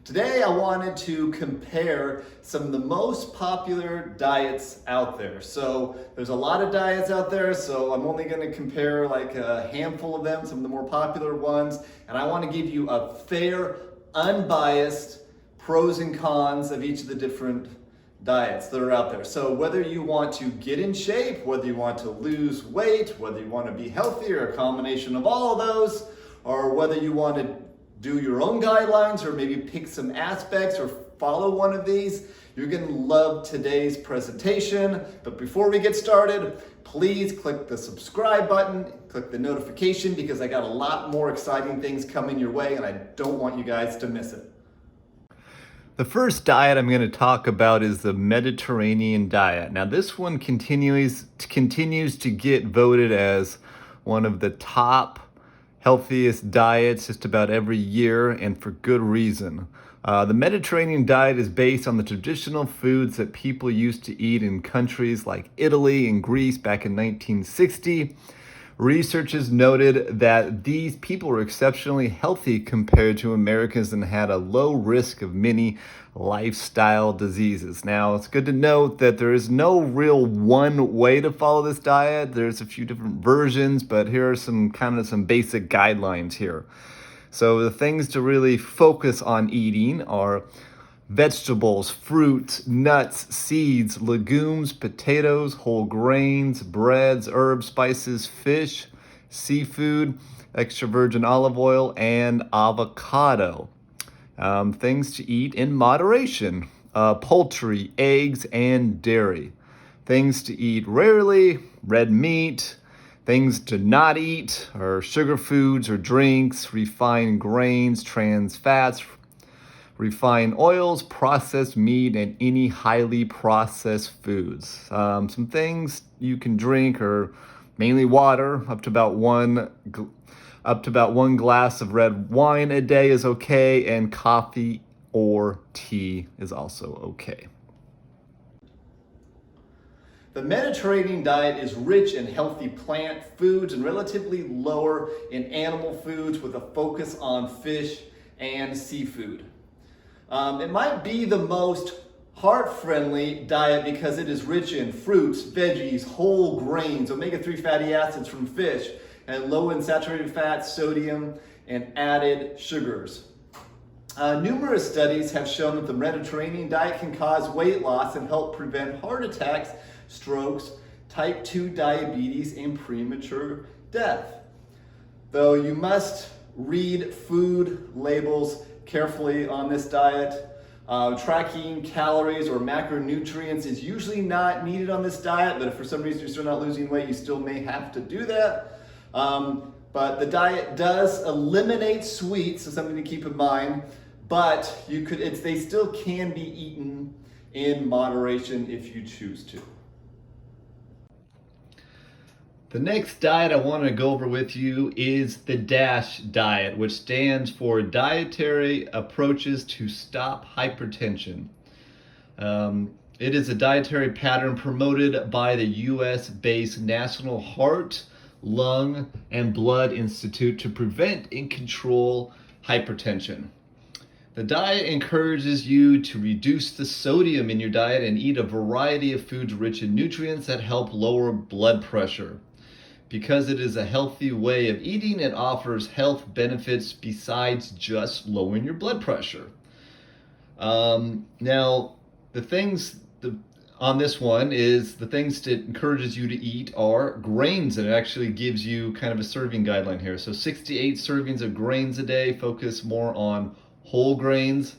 Today I wanted to compare some of the most popular diets out there. So there's a lot of diets out there, so I'm only going to compare like a handful of them, some of the more popular ones, and I want to give you a fair, unbiased pros and cons of each of the different diets that are out there. So whether you want to get in shape, whether you want to lose weight, whether you want to be healthy, or a combination of all of those, or whether you want to do your own guidelines or maybe pick some aspects or follow one of these, you're going to love today's presentation. But before we get started, please click the subscribe button, click the notification, because I got a lot more exciting things coming your way and I don't want you guys to miss it. The first diet I'm going to talk about is the Mediterranean diet. Now this one continues to get voted as one of the top healthiest diets just about every year, and for good reason. The Mediterranean diet is based on the traditional foods that people used to eat in countries like Italy and Greece back in 1960. Researchers noted that these people were exceptionally healthy compared to Americans and had a low risk of many lifestyle diseases. Now, it's good to note that there is no real one way to follow this diet. There's a few different versions, but here are some basic guidelines here. So the things to really focus on eating are vegetables, fruits, nuts, seeds, legumes, potatoes, whole grains, breads, herbs, spices, fish, seafood, extra virgin olive oil, and avocado. Things to eat in moderation: poultry, eggs, and dairy. Things to eat rarely: red meat. Things to not eat are sugar foods or drinks, refined grains, trans fats, refined oils, processed meat, and any highly processed foods. Some things you can drink are mainly water. Up to about one glass of red wine a day is okay, and coffee or tea is also okay. The Mediterranean diet is rich in healthy plant foods and relatively lower in animal foods, with a focus on fish and seafood. It might be the most heart-friendly diet because it is rich in fruits, veggies, whole grains, omega-3 fatty acids from fish, and low in saturated fats, sodium, and added sugars. Numerous studies have shown that the Mediterranean diet can cause weight loss and help prevent heart attacks, strokes, type 2 diabetes, and premature death. Though you must read food labels carefully on this diet. Tracking calories or macronutrients is usually not needed on this diet, but if for some reason you're still not losing weight, you still may have to do that. But the diet does eliminate sweets, so something to keep in mind, but they still can be eaten in moderation if you choose to. The next diet I want to go over with you is the DASH diet, which stands for Dietary Approaches to Stop Hypertension. It is a dietary pattern promoted by the US-based National Heart, Lung, and Blood Institute to prevent and control hypertension. The diet encourages you to reduce the sodium in your diet and eat a variety of foods rich in nutrients that help lower blood pressure. Because it is a healthy way of eating, it offers health benefits besides just lowering your blood pressure. Now, the things on this one is the things that encourages you to eat are grains, and it actually gives you kind of a serving guideline here. So 68 servings of grains a day, focus more on whole grains.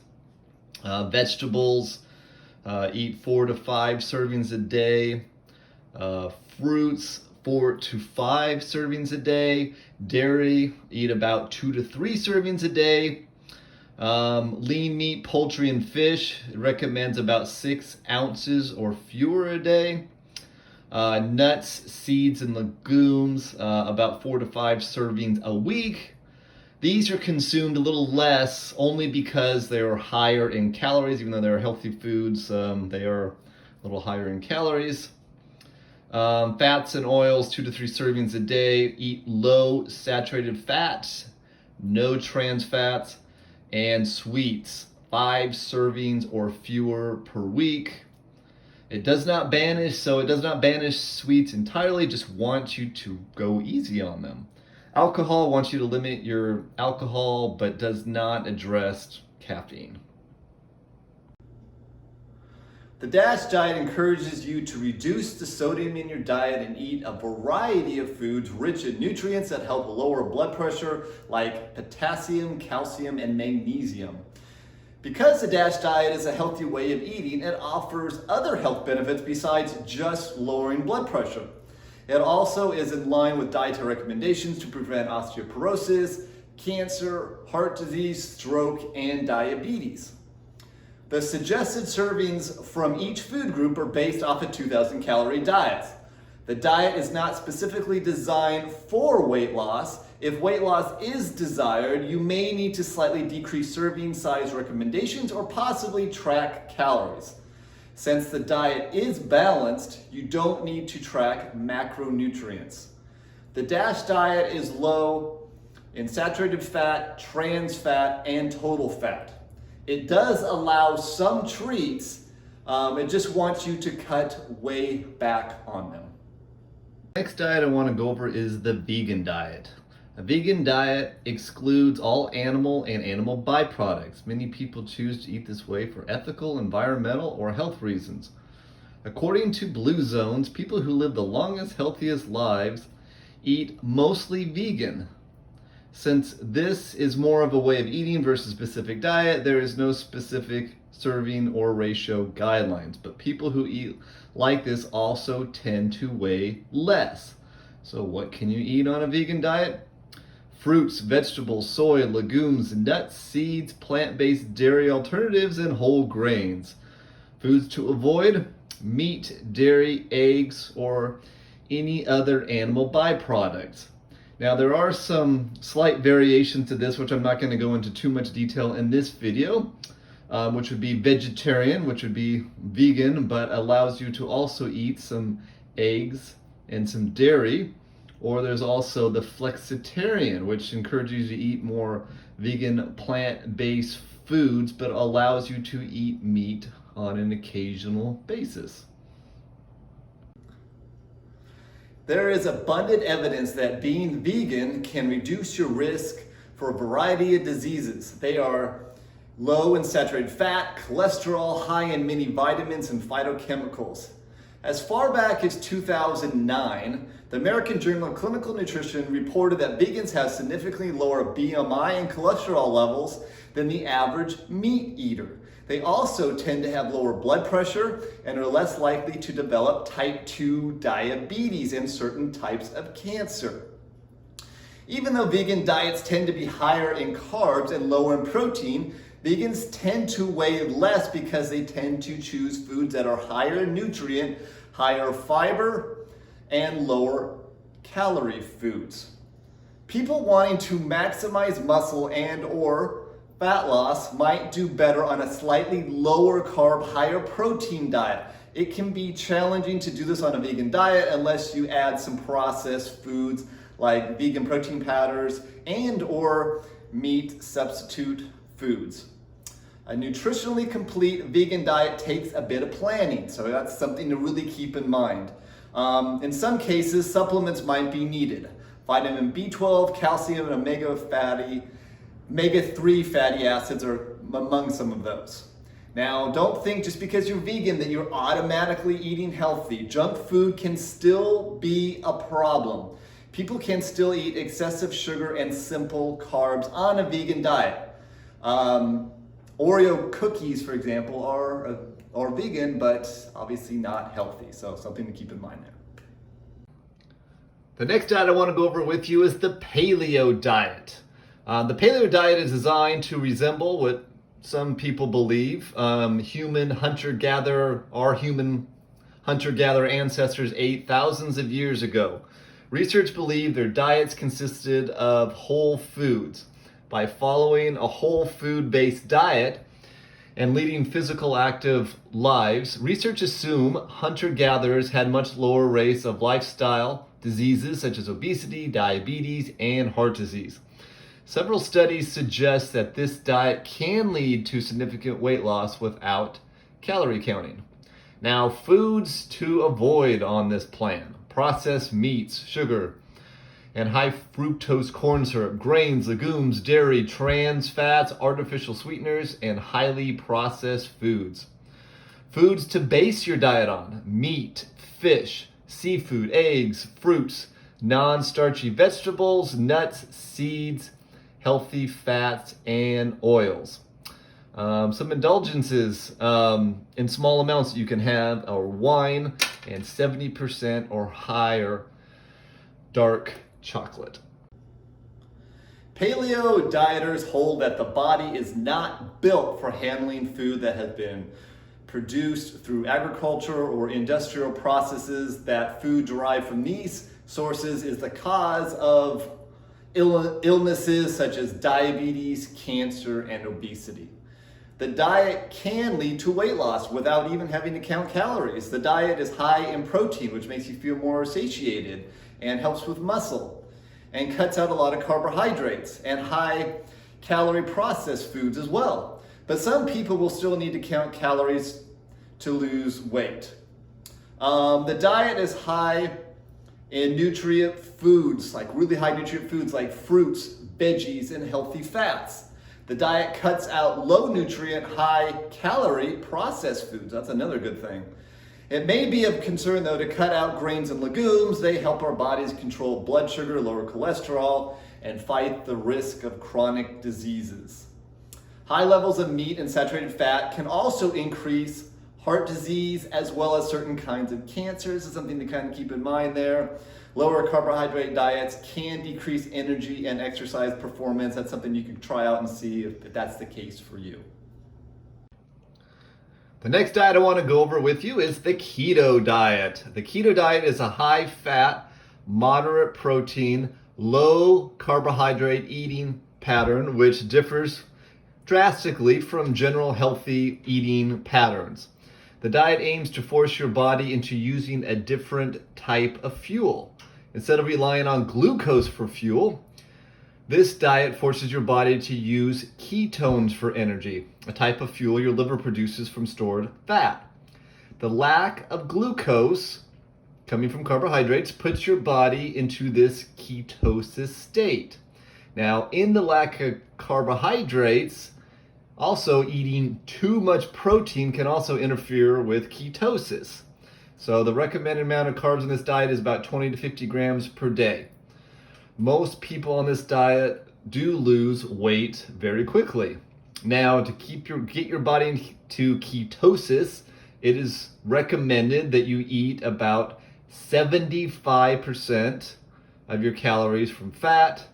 Vegetables, eat 4 to 5 servings a day. Fruits, 4 to 5 servings a day. Dairy, eat about 2 to 3 servings a day. Lean meat, poultry, and fish, it recommends about 6 ounces or fewer a day. Nuts, seeds, and legumes, about 4 to 5 servings a week. These are consumed a little less only because they are higher in calories. Even though they're healthy foods, they are a little higher in calories. Fats and oils, 2 to 3 servings a day. Eat low saturated fats, no trans fats, and sweets, 5 servings or fewer per week. It does not banish sweets entirely, just wants you to go easy on them. Alcohol wants you to limit your alcohol, but does not address caffeine. The DASH diet encourages you to reduce the sodium in your diet and eat a variety of foods rich in nutrients that help lower blood pressure, like potassium, calcium, and magnesium. Because the DASH diet is a healthy way of eating, it offers other health benefits besides just lowering blood pressure. It also is in line with dietary recommendations to prevent osteoporosis, cancer, heart disease, stroke, and diabetes. The suggested servings from each food group are based off of 2,000 calorie diets. The diet is not specifically designed for weight loss. If weight loss is desired, you may need to slightly decrease serving size recommendations or possibly track calories. Since the diet is balanced, you don't need to track macronutrients. The DASH diet is low in saturated fat, trans fat, and total fat. It does allow some treats, it just wants you to cut way back on them. Next diet I want to go over is the vegan diet. A vegan diet excludes all animal and animal byproducts. Many people choose to eat this way for ethical, environmental, or health reasons. According to Blue Zones, people who live the longest, healthiest lives eat mostly vegan. Since this is more of a way of eating versus specific diet, there is no specific serving or ratio guidelines. But people who eat like this also tend to weigh less. So what can you eat on a vegan diet? Fruits, vegetables, soy, legumes, nuts, seeds, plant-based dairy alternatives, and whole grains. Foods to avoid: meat, dairy, eggs, or any other animal byproducts. Now, there are some slight variations to this, which I'm not going to go into too much detail in this video, which would be vegetarian, which would be vegan, but allows you to also eat some eggs and some dairy. Or there's also the flexitarian, which encourages you to eat more vegan plant-based foods, but allows you to eat meat on an occasional basis. There is abundant evidence that being vegan can reduce your risk for a variety of diseases. They are low in saturated fat, cholesterol, high in many vitamins and phytochemicals. As far back as 2009, the American Journal of Clinical Nutrition reported that vegans have significantly lower BMI and cholesterol levels than the average meat eater. They also tend to have lower blood pressure and are less likely to develop type 2 diabetes and certain types of cancer. Even though vegan diets tend to be higher in carbs and lower in protein, vegans tend to weigh less because they tend to choose foods that are higher in nutrient, higher fiber, and lower calorie foods. People wanting to maximize muscle and or fat loss might do better on a slightly lower carb, higher protein diet. It can be challenging to do this on a vegan diet unless you add some processed foods like vegan protein powders and or meat substitute foods. A nutritionally complete vegan diet takes a bit of planning, so that's something to really keep in mind. In some cases, supplements might be needed. Vitamin B12, calcium, and omega-3 fatty acids are among some of those. Now, don't think just because you're vegan that you're automatically eating healthy. Junk food can still be a problem. People can still eat excessive sugar and simple carbs on a vegan diet. Oreo cookies, for example, are vegan, but obviously not healthy. So something to keep in mind there. The next diet I want to go over with you is the Paleo Diet. The Paleo Diet is designed to resemble what some people believe human hunter-gatherer ancestors ate thousands of years ago. Research believe their diets consisted of whole foods. By following a whole food-based diet and leading physical active lives, research assume hunter-gatherers had much lower rates of lifestyle diseases such as obesity, diabetes, and heart disease. Several studies suggest that this diet can lead to significant weight loss without calorie counting. Now, foods to avoid on this plan: processed meats, sugar, and high fructose corn syrup, grains, legumes, dairy, trans fats, artificial sweeteners, and highly processed foods. Foods to base your diet on: meat, fish, seafood, eggs, fruits, non-starchy vegetables, nuts, seeds, healthy fats, and oils. Some indulgences in small amounts that you can have are wine and 70% or higher dark chocolate. Paleo dieters hold that the body is not built for handling food that has been produced through agriculture or industrial processes, that food derived from these sources is the cause of illnesses such as diabetes, cancer, and obesity. The diet can lead to weight loss without even having to count calories. The diet is high in protein, which makes you feel more satiated and helps with muscle, and cuts out a lot of carbohydrates and high calorie processed foods as well. But some people will still need to count calories to lose weight. The diet is high in nutrient foods, like really high nutrient foods like fruits, veggies, and healthy fats. The diet cuts out low nutrient, high calorie processed foods. That's another good thing. It may be of concern though to cut out grains and legumes. They help our bodies control blood sugar, lower cholesterol, and fight the risk of chronic diseases. High levels of meat and saturated fat can also increase heart disease as well as certain kinds of cancers. This is something to kind of keep in mind there. Lower carbohydrate diets can decrease energy and exercise performance. That's something you can try out and see if that's the case for you. The next diet I want to go over with you is the keto diet. The keto diet is a high fat, moderate protein, low carbohydrate eating pattern which differs drastically from general healthy eating patterns. The diet aims to force your body into using a different type of fuel. Instead of relying on glucose for fuel, this diet forces your body to use ketones for energy, a type of fuel your liver produces from stored fat. The lack of glucose coming from carbohydrates puts your body into this ketosis state. Now, in the lack of carbohydrates, also eating too much protein can also interfere with ketosis. So the recommended amount of carbs in this diet is about 20 to 50 grams per day. Most people on this diet do lose weight very quickly. Now, to get your body into ketosis, it is recommended that you eat about 75% of your calories from fat,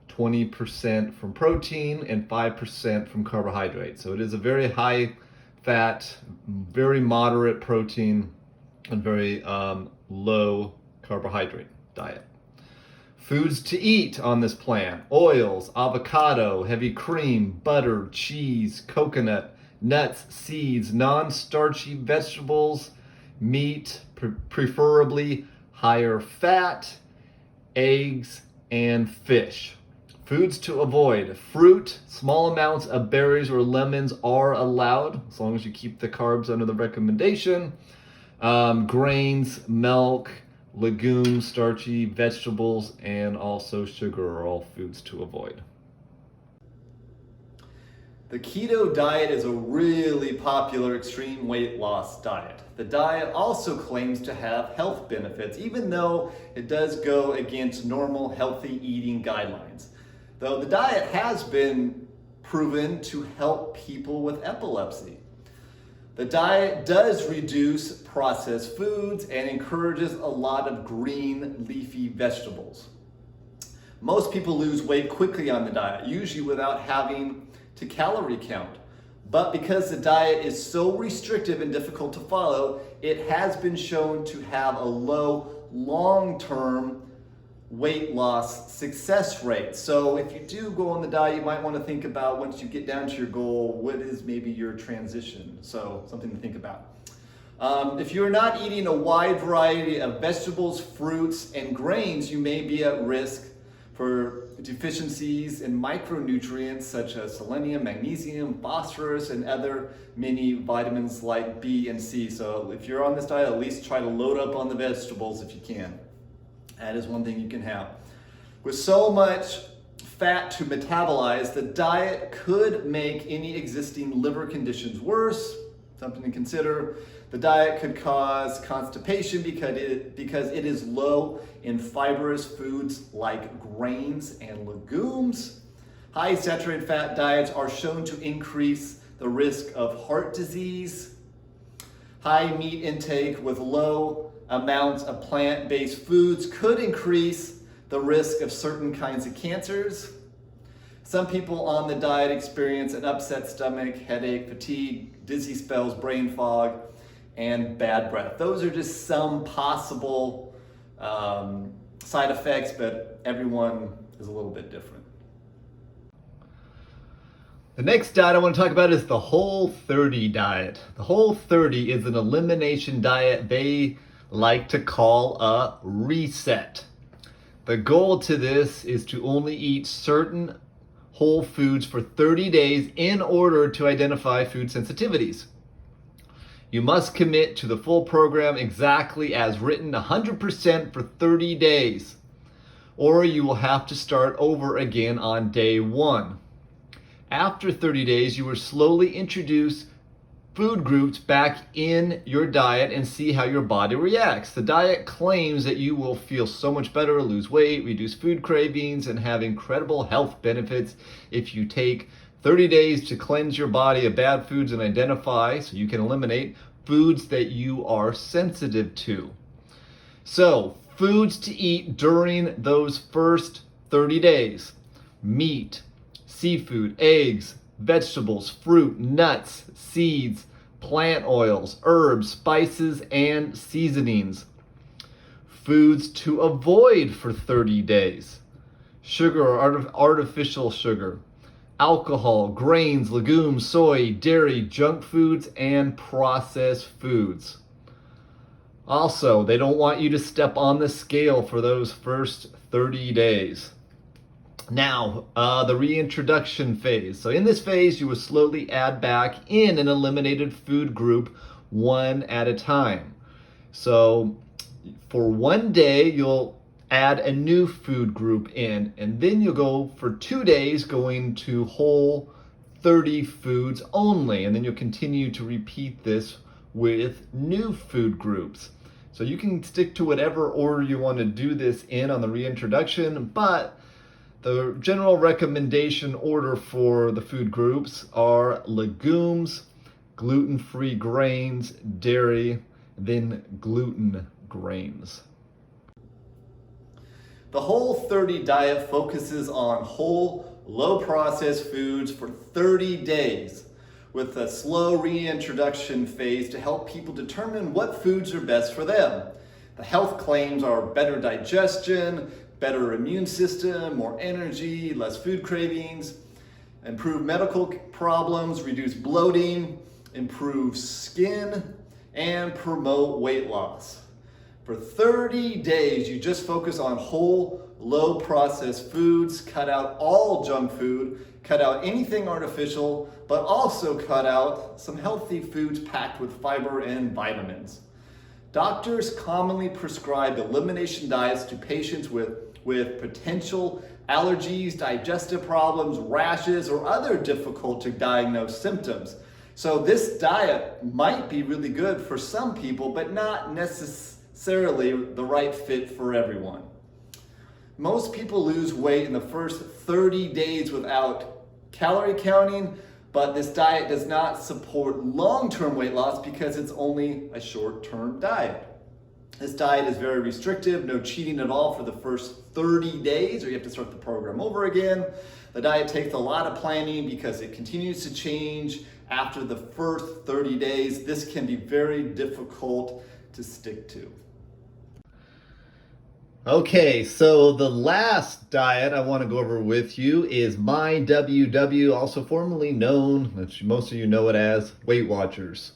20% from protein, and 5% from carbohydrates. So it is a very high fat, very moderate protein, and very low carbohydrate diet. Foods to eat on this plan: oils, avocado, heavy cream, butter, cheese, coconut, nuts, seeds, non-starchy vegetables, meat, preferably higher fat, eggs, and fish. Foods to avoid: fruit, small amounts of berries or lemons are allowed, as long as you keep the carbs under the recommendation. Grains, milk, legumes, starchy vegetables, and also sugar are all foods to avoid. The keto diet is a really popular extreme weight loss diet. The diet also claims to have health benefits, even though it does go against normal healthy eating guidelines. Though the diet has been proven to help people with epilepsy. The diet does reduce processed foods and encourages a lot of green leafy vegetables. Most people lose weight quickly on the diet, usually without having to calorie count. But because the diet is so restrictive and difficult to follow, it has been shown to have a low long-term weight loss success rate. So if you do go on the diet, you might want to think about, once you get down to your goal, what is maybe your transition? So something to think about. If you're not eating a wide variety of vegetables, fruits, and grains, you may be at risk for deficiencies in micronutrients such as selenium, magnesium, phosphorus, and other many vitamins like B and C. So if you're on this diet, at least try to load up on the vegetables if you can. That is one thing you can have. With so much fat to metabolize, the diet could make any existing liver conditions worse. Something to consider. The diet could cause constipation because it is low in fibrous foods like grains and legumes. High saturated fat diets are shown to increase the risk of heart disease. High meat intake with low amounts of plant-based foods could increase the risk of certain kinds of cancers. Some people on the diet experience an upset stomach, headache, fatigue, dizzy spells, brain fog, and bad breath. Those are just some possible side effects, but everyone is a little bit different. The next diet I want to talk about is the Whole30 diet. The Whole30 is an elimination diet they like to call a reset. The goal to this is to only eat certain whole foods for 30 days in order to identify food sensitivities. You must commit to the full program exactly as written, 100% for 30 days, or you will have to start over again on day 1. After 30 days, you will slowly introduce food groups back in your diet and see how your body reacts. The diet claims that you will feel so much better, lose weight, reduce food cravings, and have incredible health benefits if you take 30 days to cleanse your body of bad foods and identify, so you can eliminate, foods that you are sensitive to. So, foods to eat during those first 30 days. Meat, seafood, eggs, vegetables, fruit, nuts, seeds, plant oils, herbs, spices, and seasonings. Foods to avoid for 30 days. Sugar or artificial sugar. Alcohol, grains, legumes, soy, dairy, junk foods, and processed foods. Also, they don't want you to step on the scale for those first 30 days. Now, the reintroduction phase. So in this phase, you will slowly add back in an eliminated food group one at a time. So for one day, you'll add a new food group in, and then you'll go for 2 days going to whole 30 foods only, and then you'll continue to repeat this with new food groups. So you can stick to whatever order you want to do this in on the reintroduction, but the general recommendation order for the food groups are legumes, gluten-free grains, dairy, then gluten grains. The Whole30 diet focuses on whole, low-processed foods for 30 days with a slow reintroduction phase to help people determine what foods are best for them. The health claims are better digestion, better immune system, more energy, less food cravings, improve medical problems, reduce bloating, improve skin, and promote weight loss. For 30 days, you just focus on whole, low processed foods, cut out all junk food, cut out anything artificial, but also cut out some healthy foods packed with fiber and vitamins. Doctors commonly prescribe elimination diets to patients with potential allergies, digestive problems, rashes, or other difficult to diagnose symptoms. So this diet might be really good for some people, but not necessarily the right fit for everyone. Most people lose weight in the first 30 days without calorie counting, but this diet does not support long-term weight loss because it's only a short-term diet. This diet is very restrictive, no cheating at all for the first 30 days, or you have to start the program over again. The diet takes a lot of planning because it continues to change after the first 30 days. This can be very difficult to stick to. Okay, so the last diet I want to go over with you is MyWW, also formerly known, which most of you know it as, Weight Watchers.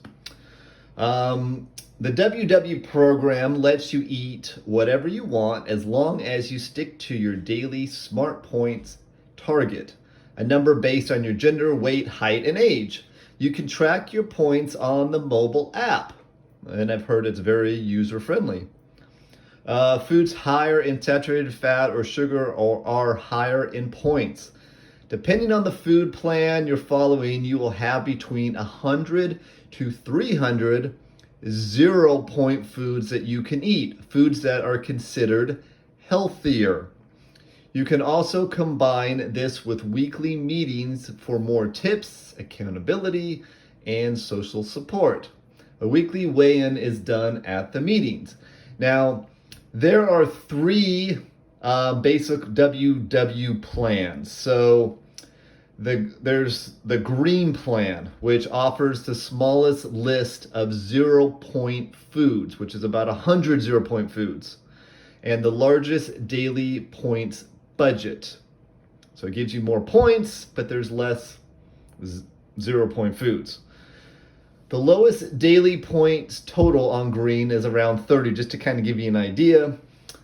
The WW program lets you eat whatever you want as long as you stick to your daily Smart Points target, a number based on your gender, weight, height, and age. You can track your points on the mobile app, and I've heard it's very user-friendly. Foods higher in saturated fat or sugar are higher in points. Depending on the food plan you're following, you will have between 100 to 300 0-point foods that you can eat, foods that are considered healthier. You can also combine this with weekly meetings for more tips, accountability, and social support. A weekly weigh-in is done at the meetings. Now, there are three basic WW plans. So there's the green plan, which offers the smallest list of 0-point foods, which is about 100 0-point foods, and the largest daily points budget. So it gives you more points, but there's less 0-point foods. The lowest daily points total on green is around 30, just to kind of give you an idea.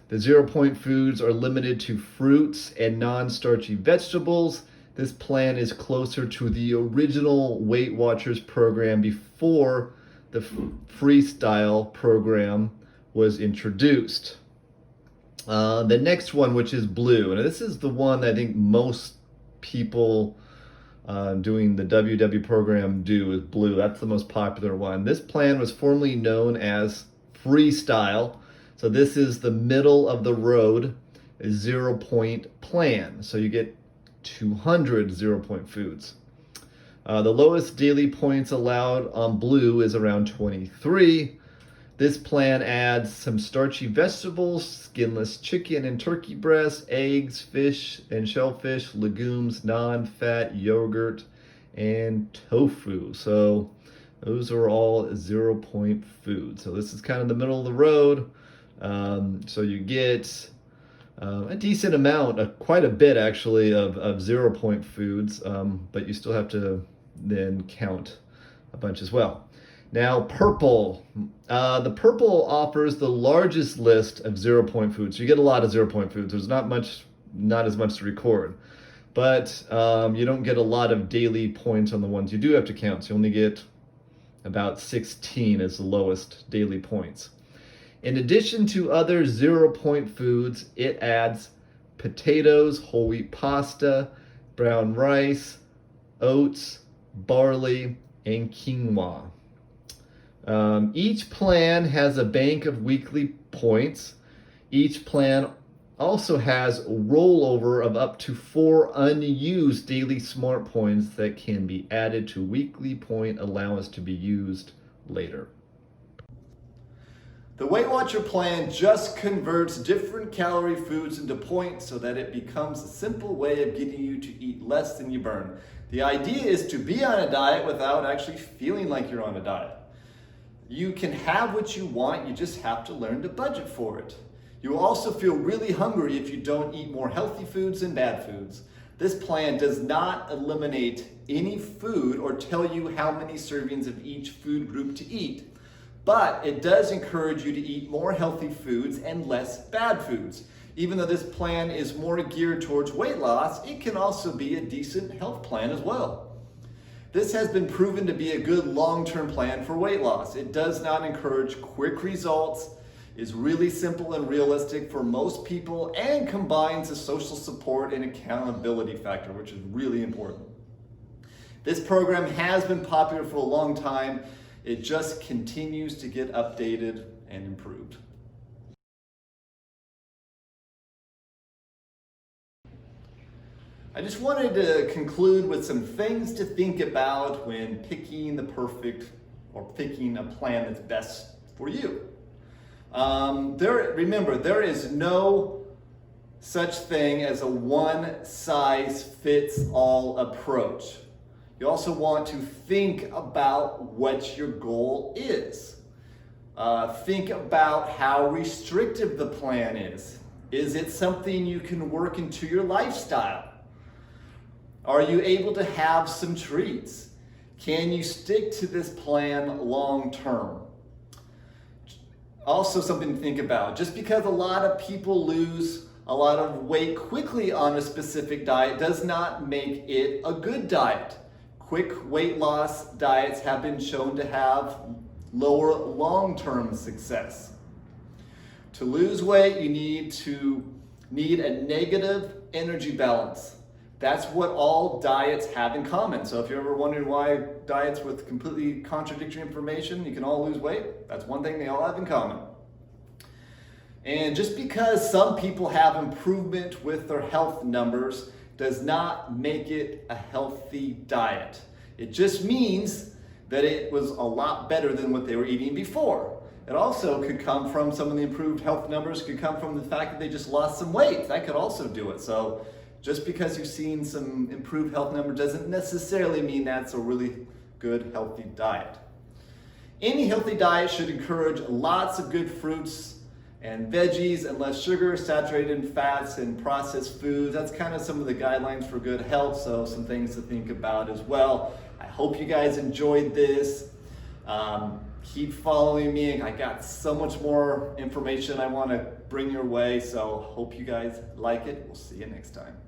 The 0-point foods are limited to fruits and non-starchy vegetables. This plan is closer to the original Weight Watchers program before the Freestyle program was introduced. The next one, which is blue, and this is the one that I think most people doing the WW program do, is blue. That's the most popular one. This plan was formerly known as Freestyle. So this is the middle of the road 0-point plan. So you get 200 0-point foods. The lowest daily points allowed on blue is around 23. This plan adds some starchy vegetables, skinless chicken and turkey breast, eggs, fish and shellfish, legumes, non-fat yogurt, and tofu. So those are all 0-point foods. So this is kind of the middle of the road. So you get a decent amount, quite a bit actually, of 0-point foods, but you still have to then count a bunch as well. Now, purple. The purple offers the largest list of 0-point foods. So you get a lot of 0-point foods. There's not as much to record, but you don't get a lot of daily points on the ones you do have to count. So you only get about 16 as the lowest daily points. In addition to other 0-point foods, it adds potatoes, whole wheat pasta, brown rice, oats, barley, and quinoa. Each plan has a bank of weekly points. Each plan also has a rollover of up to 4 unused daily smart points that can be added to weekly point allowance to be used later. The Weight Watcher plan just converts different calorie foods into points so that it becomes a simple way of getting you to eat less than you burn. The idea is to be on a diet without actually feeling like you're on a diet. You can have what you want, you just have to learn to budget for it. You will also feel really hungry if you don't eat more healthy foods and bad foods. This plan does not eliminate any food or tell you how many servings of each food group to eat, but it does encourage you to eat more healthy foods and less bad foods. Even though this plan is more geared towards weight loss, it can also be a decent health plan as well. This has been proven to be a good long-term plan for weight loss. It does not encourage quick results, is really simple and realistic for most people, and combines a social support and accountability factor, which is really important. This program has been popular for a long time. It just continues to get updated and improved. I just wanted to conclude with some things to think about when picking the perfect or picking a plan that's best for you. Remember, there is no such thing as a one-size-fits-all approach. You also want to think about what your goal is. Think about how restrictive the plan is. Is it something you can work into your lifestyle? Are you able to have some treats? Can you stick to this plan long term? Also something to think about, just because a lot of people lose a lot of weight quickly on a specific diet does not make it a good diet. Quick weight loss diets have been shown to have lower long-term success. To lose weight, you need a negative energy balance. That's what all diets have in common. So if you're ever wondering why diets with completely contradictory information, you can all lose weight, that's one thing they all have in common. And just because some people have improvement with their health numbers does not make it a healthy diet. It just means that it was a lot better than what they were eating before. It also could come from some of the improved health numbers, could come from the fact that they just lost some weight. That could also do it. So just because you've seen some improved health numbers doesn't necessarily mean that's a really good, healthy diet. Any healthy diet should encourage lots of good fruits and veggies and less sugar, saturated fats, and processed foods. That's kind of some of the guidelines for good health, so some things to think about as well. I hope you guys enjoyed this. Keep following me. I got so much more information I want to bring your way, so hope you guys like it. We'll see you next time.